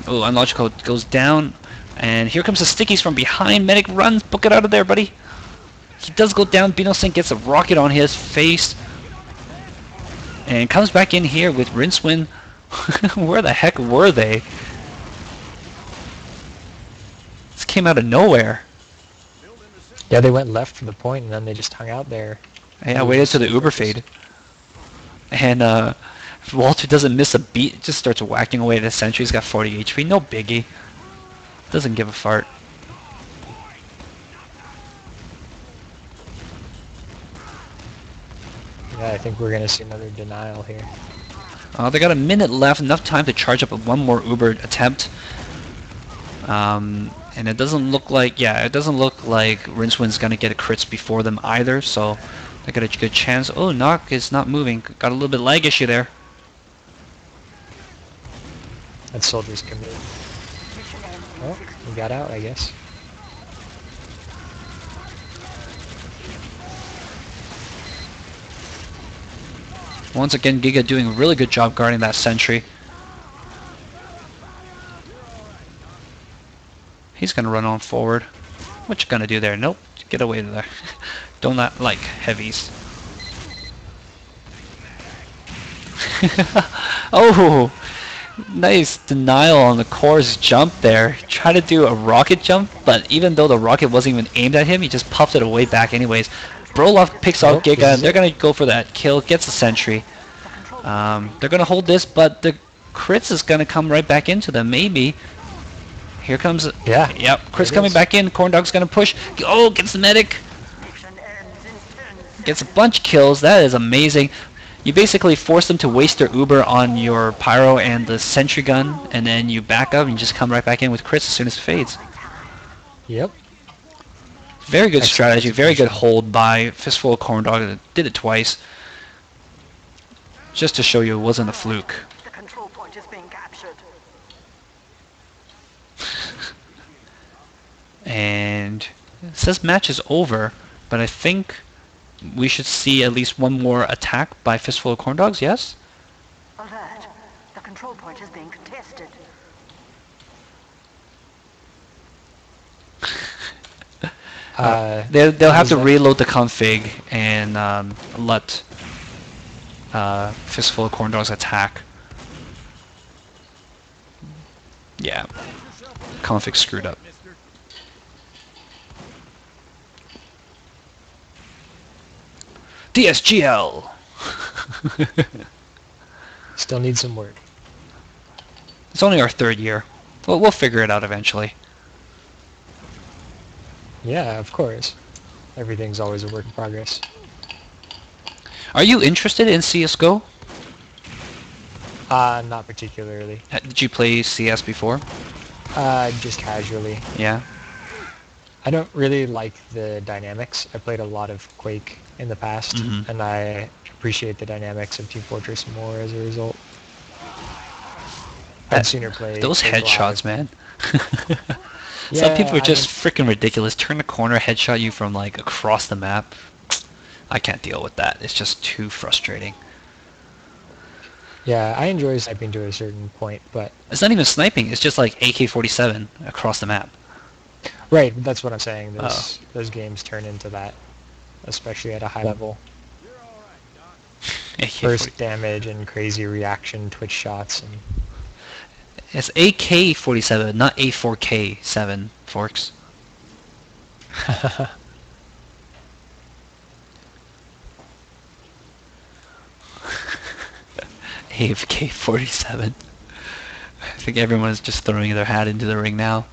Oh, Unlogical goes down, and here comes the Stickies from behind. Medic runs, book it out of there, buddy. He does go down. Beanosync gets a rocket on his face. And comes back in here with Rincewind. Where the heck were they? This came out of nowhere. Yeah, they went left from the point and then they just hung out there. Yeah, waited till the Uber fade. And Walter doesn't miss a beat. Just starts whacking away at the sentry. He's got 40 HP. No biggie. Doesn't give a fart. Yeah, I think we're going to see another denial here. They got a minute left, enough time to charge up one more Uber attempt. And it doesn't look like, Rincewind's going to get a crits before them either, so they got a good chance. Oh, Knock is not moving. Got a little bit lag issue there. That soldier's committed. Oh, he got out, I guess. Once again, Giga doing a really good job guarding that sentry. He's gonna run on forward. What you gonna do there? Nope, get away there. Don't not like heavies. Oh, nice denial on the core's jump there. Try to do a rocket jump, but even though the rocket wasn't even aimed at him, he just puffed it away back anyways. Broloff picks out Giga, and they're going to go for that kill, gets the sentry. They're going to hold this, but the crits is going to come right back into them, maybe. Here comes... Yeah. Yep, crits coming back in. Corndog's going to push. Oh, gets the medic. Gets a bunch of kills. That is amazing. You basically force them to waste their Uber on your Pyro and the sentry gun, and then you back up and just come right back in with crits as soon as it fades. Yep. Very good strategy, very good hold by Fistful of Corndog. Did it twice. Just to show you it wasn't a fluke. The control point is being captured. And it says match is over, but I think we should see at least one more attack by Fistful of Corndogs, yes? Alert. The control point is being contested. They'll have to reload the config and let Fistful of Corndogs attack. Yeah, config screwed up. DSGL! Still need some work. It's only our 3rd year. We'll figure it out eventually. Yeah, of course. Everything's always a work in progress. Are you interested in CSGO? Not particularly. Did you play CS before? Just casually. Yeah. I don't really like the dynamics. I played a lot of Quake in the past, and I appreciate the dynamics of Team Fortress more as a result. I'd sooner play Those Quake headshots, live. man. Yeah, Some people are I just mean, freaking ridiculous. Turn the corner, headshot you from like across the map. I can't deal with that. It's just too frustrating. yeah, I enjoy sniping to a certain point, but It's not even sniping. It's just like AK-47 across the map. right, that's what I'm saying. Oh. Those games turn into that, especially at a high level. Burst damage and crazy reaction twitch shots and It's AK-47, not A4K7, Forks. AFK-47. I think everyone's just throwing their hat into the ring now.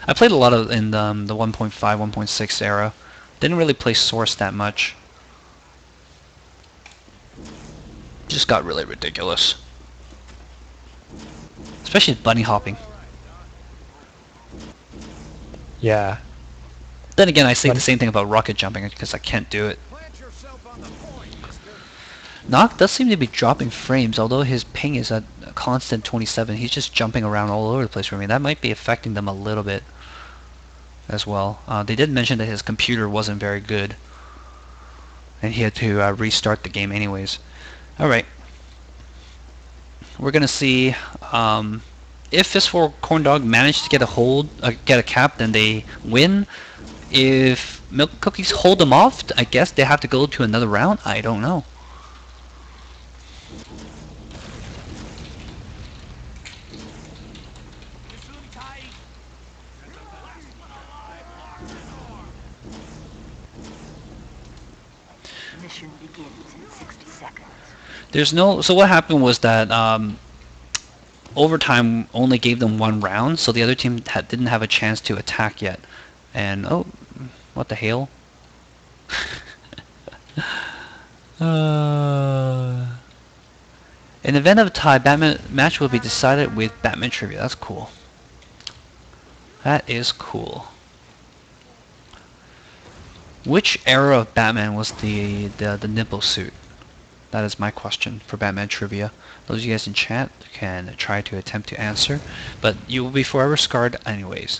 I played a lot of in the 1.5, 1.6 era. Didn't really play Source that much. Just got really ridiculous. Especially bunny hopping. yeah. Then again, I say the same thing about rocket jumping because I can't do it. Nock does seem to be dropping frames, although his ping is at a constant 27. He's just jumping around all over the place for me. That might be affecting them a little bit as well. They did mention that his computer wasn't very good, and he had to restart the game anyways. Alright. We're gonna see if Fistful of Corndog managed to get a cap, then they win. If Milk Cookies hold them off, I guess they have to go to another round. I don't know. Mission begins in 60 seconds. There's no. So what happened was that overtime only gave them 1 round, so the other team didn't have a chance to attack yet. And oh, what the hell? In event of a tie, Batman match will be decided with Batman trivia. That's cool. That is cool. Which era of Batman was the nipple suit? That is my question for Batman trivia. Those of you guys in chat can try to attempt to answer, but you will be forever scarred anyways.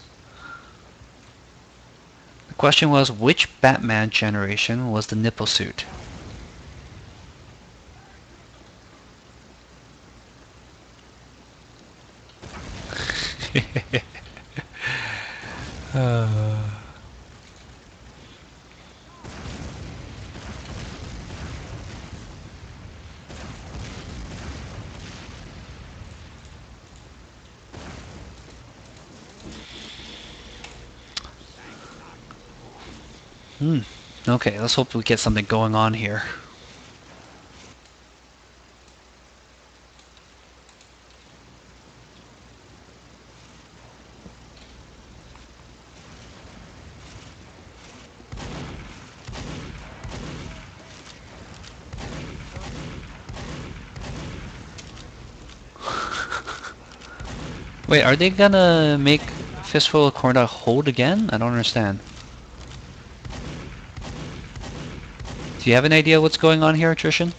The question was, which Batman generation was the nipple suit? Okay, let's hope we get something going on here. Wait, are they gonna make Fistful of Corndog hold again? I don't understand. Do you have an idea what's going on here, Trishan?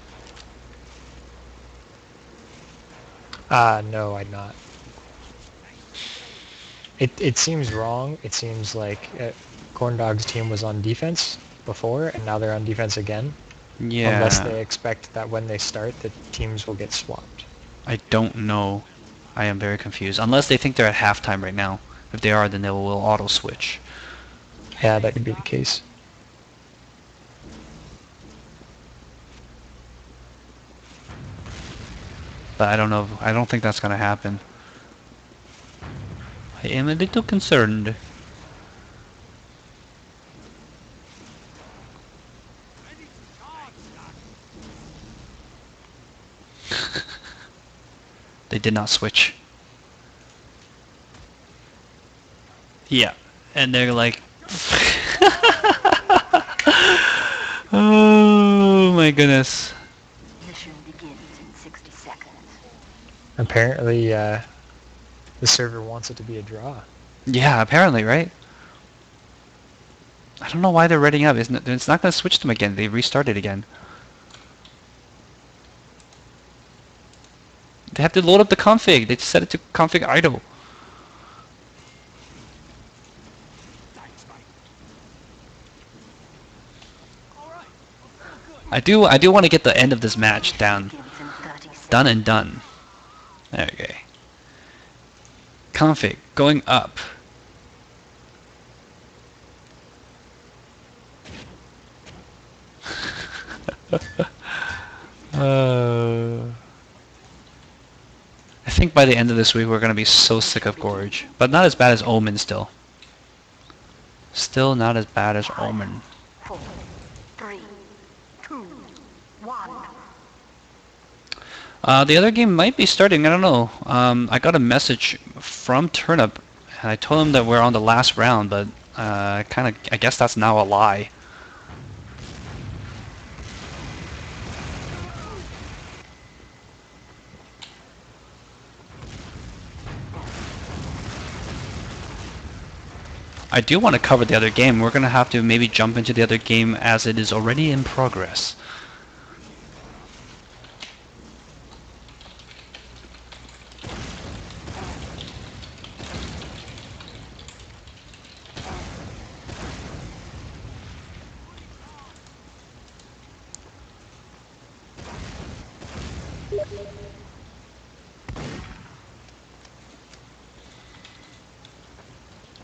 No, I'm not. It seems wrong. It seems like Corndog's team was on defense before, and now they're on defense again. Yeah. Unless they expect that when they start, the teams will get swapped. I don't know. I am very confused. Unless they think they're at halftime right now. If they are, then they will auto switch. Yeah, that could be the case. But I don't know. I don't think that's gonna happen. I am a little concerned. They did not switch. Yeah, and they're like, oh my goodness. Mission begins in 60 seconds. Apparently, the server wants it to be a draw. Yeah, apparently, right? I don't know why they're reading up. It's not going to switch them again. They restarted again. They have to load up the config. They set it to config idle. I do want to get the end of this match down. Begins in 30 seconds. Done and done. Okay. Config going up. I think by the end of this week we're gonna be so sick of Gorge, but not as bad as Omen still. Still not as bad as Omen. 4, 3, 2, 1. The other game might be starting. I don't know. I got a message from Turnip, and I told him that we're on the last round, but I guess that's now a lie. I do want to cover the other game. We're gonna have to maybe jump into the other game as it is already in progress.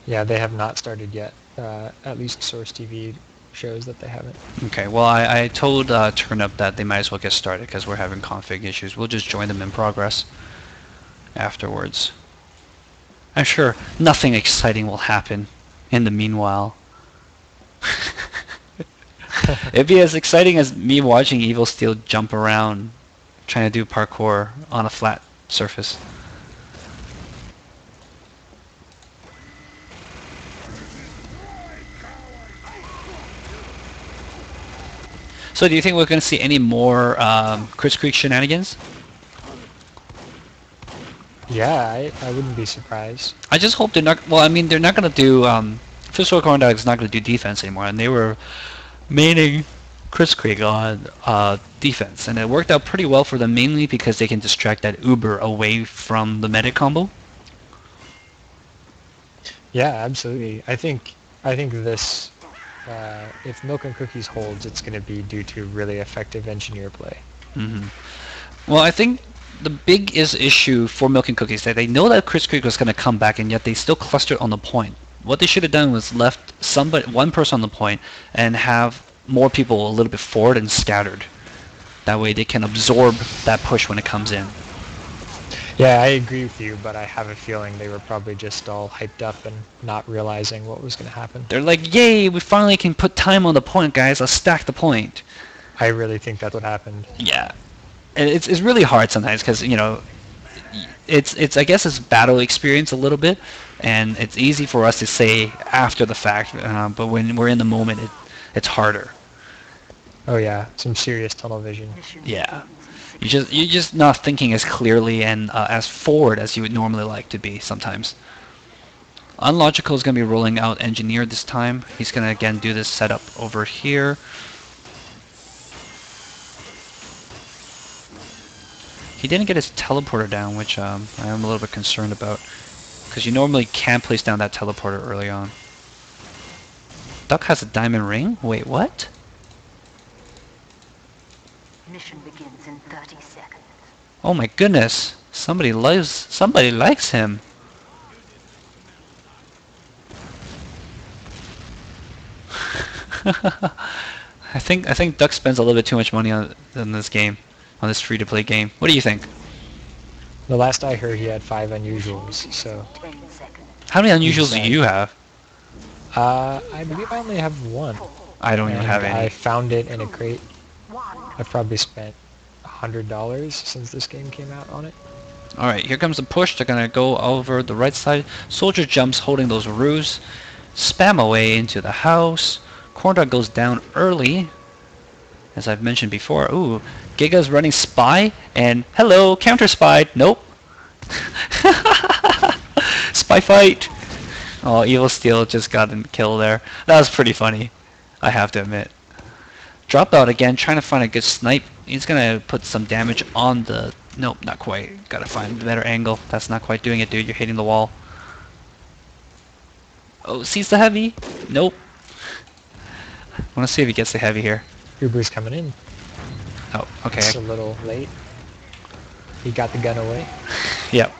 Yeah, they have not started yet. At least Source TV shows that they haven't. Okay, well I told Turnip that they might as well get started because we're having config issues. We'll just join them in progress afterwards. I'm sure nothing exciting will happen in the meanwhile. It'd be as exciting as me watching Evil Steel jump around trying to do parkour on a flat surface. So do you think we're going to see any more Chris Creek shenanigans? Yeah, I wouldn't be surprised. I just hope they're not... Well, I mean, they're not going to do... Fistful of Corndogs is not going to do defense anymore, and they were maining Chris Creek on defense, and it worked out pretty well for them, mainly because they can distract that Uber away from the medic combo. Yeah, absolutely. I think this, if Milk and Cookies holds, it's going to be due to really effective engineer play. Mm-hmm. Well, I think the biggest issue for Milk and Cookies is that they know that Chris Creek was going to come back, and yet they still clustered on the point. What they should have done was left one person on the point and have more people a little bit forward and scattered. That way they can absorb that push when it comes in. Yeah, I agree with you, but I have a feeling they were probably just all hyped up and not realizing what was going to happen. They're like, yay, we finally can put time on the point, guys. Let's stack the point. I really think that's what happened. Yeah. And it's really hard sometimes because, you know, it's I guess it's battle experience a little bit, and it's easy for us to say after the fact, but when we're in the moment, it's harder. Oh yeah, some serious tunnel vision. Yeah. You're just not thinking as clearly and as forward as you would normally like to be sometimes. Unlogical is going to be rolling out Engineer this time. He's going to again do this setup over here. He didn't get his teleporter down, which I am a little bit concerned about, because you normally can place down that teleporter early on. Duck has a diamond ring? Wait, what? Mission begins in 30 seconds. Oh my goodness! Somebody likes him. I think Duck spends a little bit too much money on this game, on this free-to-play game. What do you think? The last I heard, he had 5 unusuals, so... 10 seconds. How many unusuals do you have? I believe I only have 1. I don't even And have I any. found it in a crate. 1. I've probably spent $100 since this game came out on it. Alright, here comes the push. They're gonna go over the right side. Soldier jumps holding those roofs. Spam away into the house. Corndog goes down early. As I've mentioned before. Ooh, Giga's running spy. And hello, counter spy. Nope. Spy fight. Oh, Evil Steel just got a kill there. That was pretty funny, I have to admit. Drop out again, trying to find a good snipe. He's gonna put some damage on the... Nope, not quite. Gotta find a better angle. That's not quite doing it, dude. You're hitting the wall. Oh, sees the heavy. Nope. I wanna see if he gets the heavy here. Uber's coming in. Oh, okay. It's a little late. He got the gun away. Yep.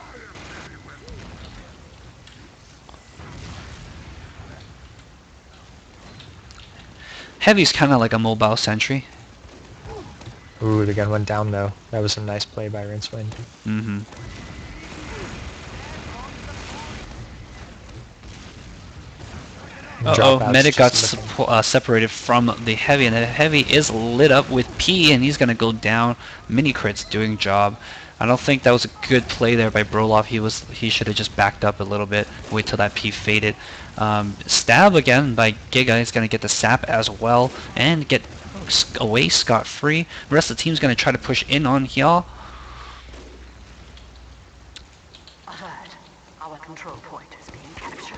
Heavy's kind of like a mobile sentry. Ooh, the gun went down though. That was a nice play by Rincewind. Mm-hmm. Uh-oh, Medic got separated from the Heavy, and the Heavy is lit up with P, and he's going to go down. Mini Crit's doing job. I don't think that was a good play there by Broloff. He should have just backed up a little bit, wait till that P faded. Stab again by Giga. He's going to get the sap as well, and get away scot-free. The rest of the team's going to try to push in on Hya. Alert. Our control point is being captured.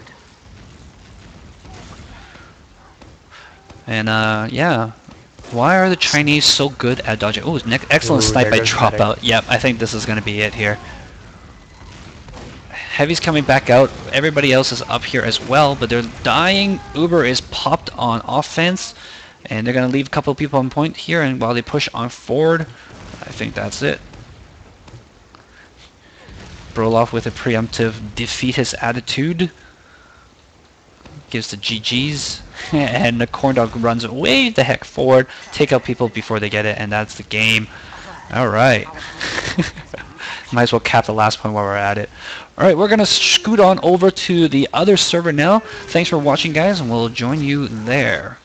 And yeah, why are the Chinese so good at dodging? Oh, excellent snipe by Dropout. Yep, I think this is going to be it here. Heavy's coming back out. Everybody else is up here as well, but they're dying. Uber is popped on offense, and they're going to leave a couple of people on point here, and while they push on forward, I think that's it. Broloff with a preemptive defeatist attitude. Gives the GG's, and the Corndog runs way the heck forward, take out people before they get it, and that's the game. Alright. Might as well cap the last point while we're at it. Alright, we're going to scoot on over to the other server now. Thanks for watching, guys, and we'll join you there.